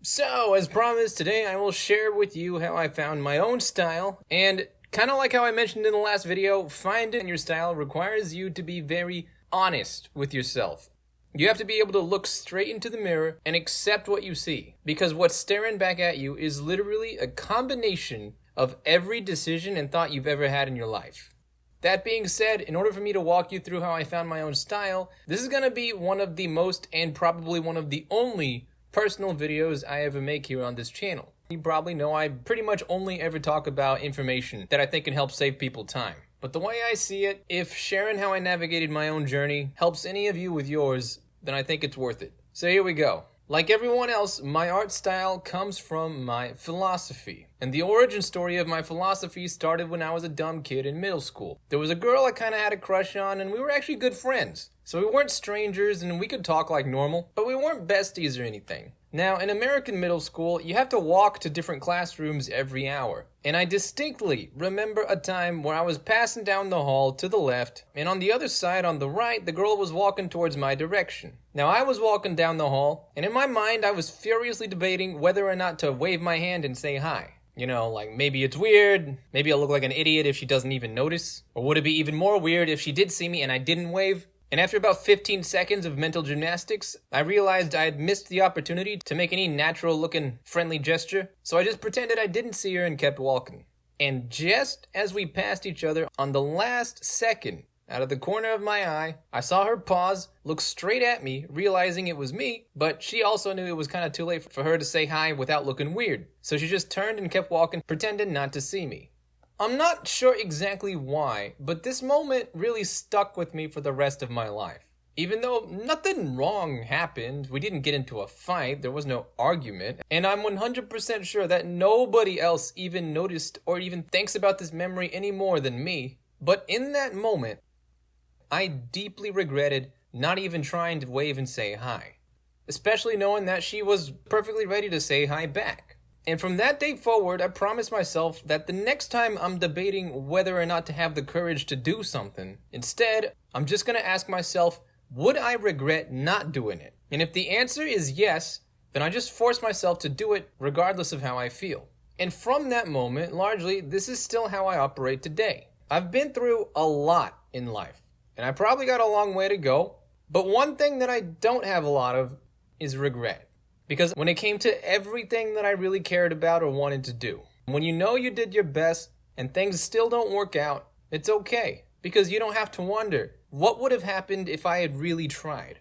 So, as promised, today I will share with you how I found my own style, and kind of like how I mentioned in the last video, finding your style requires you to be very honest with yourself. You have to be able to look straight into the mirror and accept what you see, because what's staring back at you is literally a combination of every decision and thought you've ever had in your life. That being said, in order for me to walk you through how I found my own style, this is going to be one of the most and probably one of the only personal videos I ever make here on this channel. You probably know I pretty much only ever talk about information that I think can help save people time. But the way I see it, if sharing how I navigated my own journey helps any of you with yours, then I think it's worth it. So here we go. Like everyone else, my art style comes from my philosophy. And the origin story of my philosophy started when I was a dumb kid in middle school. There was a girl I kind of had a crush on, and we were actually good friends. So we weren't strangers and we could talk like normal, but we weren't besties or anything. Now, in American middle school, you have to walk to different classrooms every hour. And I distinctly remember a time where I was passing down the hall to the left, and on the other side, on the right, the girl was walking towards my direction. Now, I was walking down the hall, and in my mind, I was furiously debating whether or not to wave my hand and say hi. You know, like maybe it's weird, maybe I'll look like an idiot if she doesn't even notice, or would it be even more weird if she did see me and I didn't wave? And after about 15 seconds of mental gymnastics, I realized I had missed the opportunity to make any natural-looking friendly gesture, so I just pretended I didn't see her and kept walking. And just as we passed each other, on the last second, out of the corner of my eye, I saw her pause, look straight at me, realizing it was me, but she also knew it was kind of too late for her to say hi without looking weird. So she just turned and kept walking, pretending not to see me. I'm not sure exactly why, but this moment really stuck with me for the rest of my life. Even though nothing wrong happened, we didn't get into a fight, there was no argument, and I'm 100% sure that nobody else even noticed or even thinks about this memory any more than me. But in that moment, I deeply regretted not even trying to wave and say hi, especially knowing that she was perfectly ready to say hi back. And from that day forward, I promised myself that the next time I'm debating whether or not to have the courage to do something, instead, I'm just going to ask myself, would I regret not doing it? And if the answer is yes, then I just force myself to do it regardless of how I feel. And from that moment, largely, this is still how I operate today. I've been through a lot in life, and I probably got a long way to go, but one thing that I don't have a lot of is regret. Because when it came to everything that I really cared about or wanted to do, when you know you did your best and things still don't work out, it's okay. Because you don't have to wonder, what would have happened if I had really tried?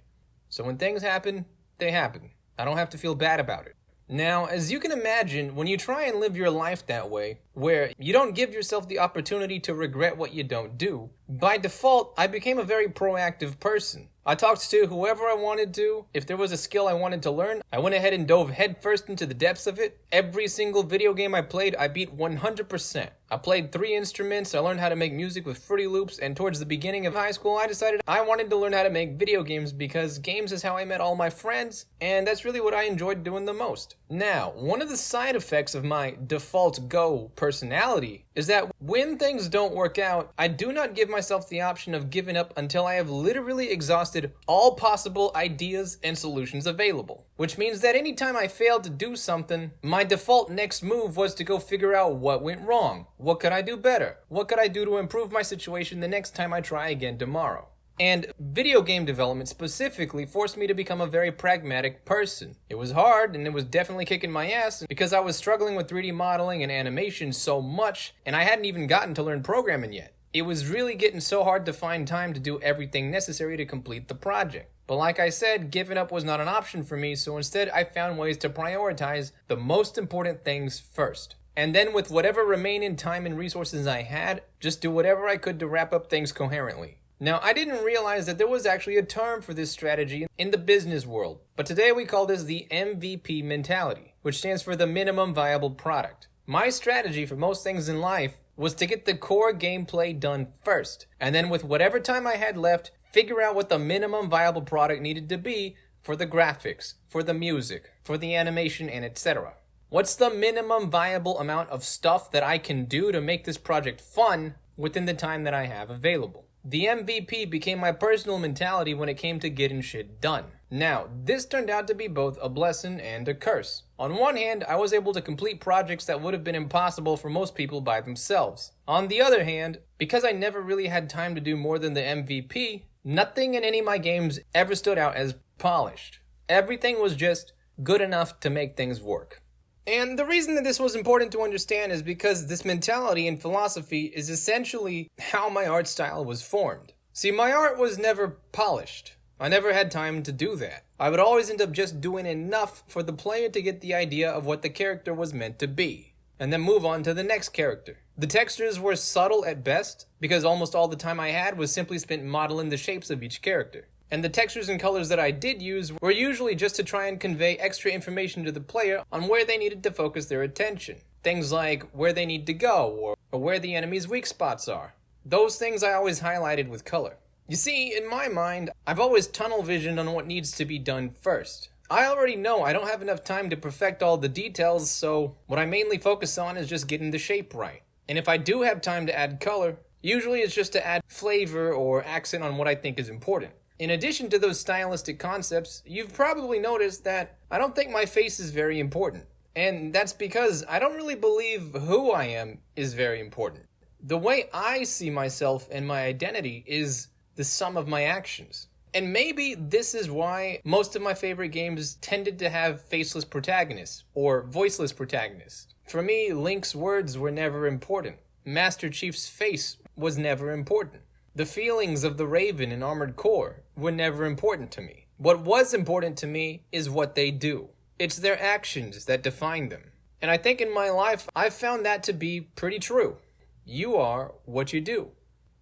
So when things happen, they happen. I don't have to feel bad about it. Now, as you can imagine, when you try and live your life that way, where you don't give yourself the opportunity to regret what you don't do, by default, I became a very proactive person. I talked to whoever I wanted to. If there was a skill I wanted to learn, I went ahead and dove headfirst into the depths of it. Every single video game I played, I beat 100%. I played 3 instruments, I learned how to make music with Fruity Loops, and towards the beginning of high school, I decided I wanted to learn how to make video games because games is how I met all my friends, and that's really what I enjoyed doing the most. Now, one of the side effects of my default go personality is that when things don't work out, I do not give myself the option of giving up until I have literally exhausted all possible ideas and solutions available. Which means that anytime I failed to do something, my default next move was to go figure out what went wrong. What could I do better? What could I do to improve my situation the next time I try again tomorrow? And video game development specifically forced me to become a very pragmatic person. It was hard and it was definitely kicking my ass because I was struggling with 3D modeling and animation so much, and I hadn't even gotten to learn programming yet. It was really getting so hard to find time to do everything necessary to complete the project. But like I said, giving up was not an option for me, so instead I found ways to prioritize the most important things first. And then with whatever remaining time and resources I had, just do whatever I could to wrap up things coherently. Now, I didn't realize that there was actually a term for this strategy in the business world, but today we call this the MVP mentality, which stands for the minimum viable product. My strategy for most things in life was to get the core gameplay done first, and then with whatever time I had left, figure out what the minimum viable product needed to be for the graphics, for the music, for the animation, and etc. What's the minimum viable amount of stuff that I can do to make this project fun within the time that I have available? The MVP became my personal mentality when it came to getting shit done. Now, this turned out to be both a blessing and a curse. On one hand, I was able to complete projects that would have been impossible for most people by themselves. On the other hand, because I never really had time to do more than the MVP, nothing in any of my games ever stood out as polished. Everything was just good enough to make things work. And the reason that this was important to understand is because this mentality and philosophy is essentially how my art style was formed. See, my art was never polished. I never had time to do that. I would always end up just doing enough for the player to get the idea of what the character was meant to be, and then move on to the next character. The textures were subtle at best, because almost all the time I had was simply spent modeling the shapes of each character. And the textures and colors that I did use were usually just to try and convey extra information to the player on where they needed to focus their attention. Things like where they need to go, or where the enemy's weak spots are. Those things I always highlighted with color. You see, in my mind, I've always tunnel visioned on what needs to be done first. I already know I don't have enough time to perfect all the details, so what I mainly focus on is just getting the shape right. And if I do have time to add color, usually it's just to add flavor or accent on what I think is important. In addition to those stylistic concepts, you've probably noticed that I don't think my face is very important. And that's because I don't really believe who I am is very important. The way I see myself and my identity is the sum of my actions. And maybe this is why most of my favorite games tended to have faceless protagonists, or voiceless protagonists. For me, Link's words were never important. Master Chief's face was never important. The feelings of the Raven and Armored Core were never important to me. What was important to me is what they do. It's their actions that define them. And I think in my life, I've found that to be pretty true. You are what you do.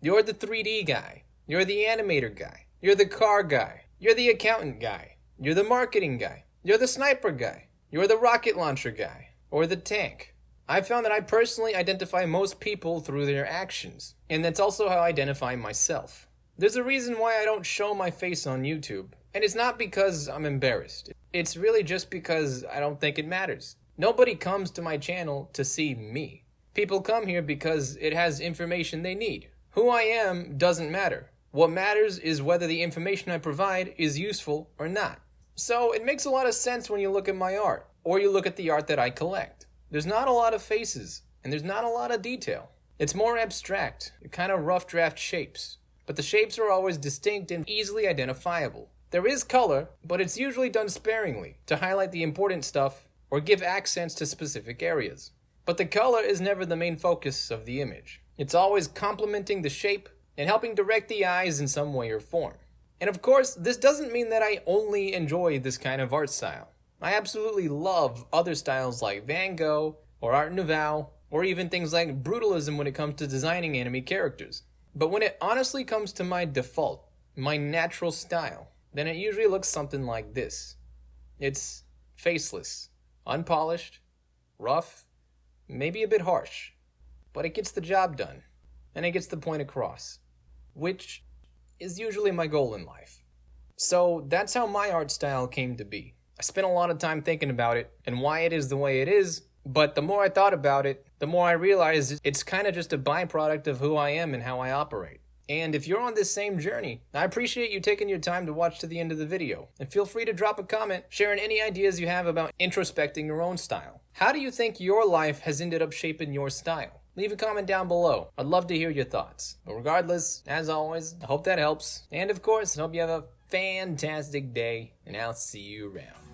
You're the 3D guy. You're the animator guy. You're the car guy. You're the accountant guy. You're the marketing guy. You're the sniper guy. You're the rocket launcher guy. Or the tank. I've found that I personally identify most people through their actions. And that's also how I identify myself. There's a reason why I don't show my face on YouTube. And it's not because I'm embarrassed. It's really just because I don't think it matters. Nobody comes to my channel to see me. People come here because it has information they need. Who I am doesn't matter. What matters is whether the information I provide is useful or not. So it makes a lot of sense when you look at my art, or you look at the art that I collect. There's not a lot of faces, and there's not a lot of detail. It's more abstract, kind of rough draft shapes. But the shapes are always distinct and easily identifiable. There is color, but it's usually done sparingly to highlight the important stuff or give accents to specific areas. But the color is never the main focus of the image. It's always complementing the shape and helping direct the eyes in some way or form. And of course, this doesn't mean that I only enjoy this kind of art style. I absolutely love other styles like Van Gogh, or Art Nouveau, or even things like brutalism when it comes to designing anime characters. But when it honestly comes to my default, my natural style, then it usually looks something like this. It's faceless, unpolished, rough, maybe a bit harsh, but it gets the job done, and it gets the point across, which is usually my goal in life. So that's how my art style came to be. I spent a lot of time thinking about it and why it is the way it is, but the more I thought about it, the more I realized it's kind of just a byproduct of who I am and how I operate. And if you're on this same journey, I appreciate you taking your time to watch to the end of the video. And feel free to drop a comment sharing any ideas you have about introspecting your own style. How do you think your life has ended up shaping your style? Leave a comment down below. I'd love to hear your thoughts. But regardless, as always, I hope that helps. And of course, I hope you have a fantastic day, and I'll see you around.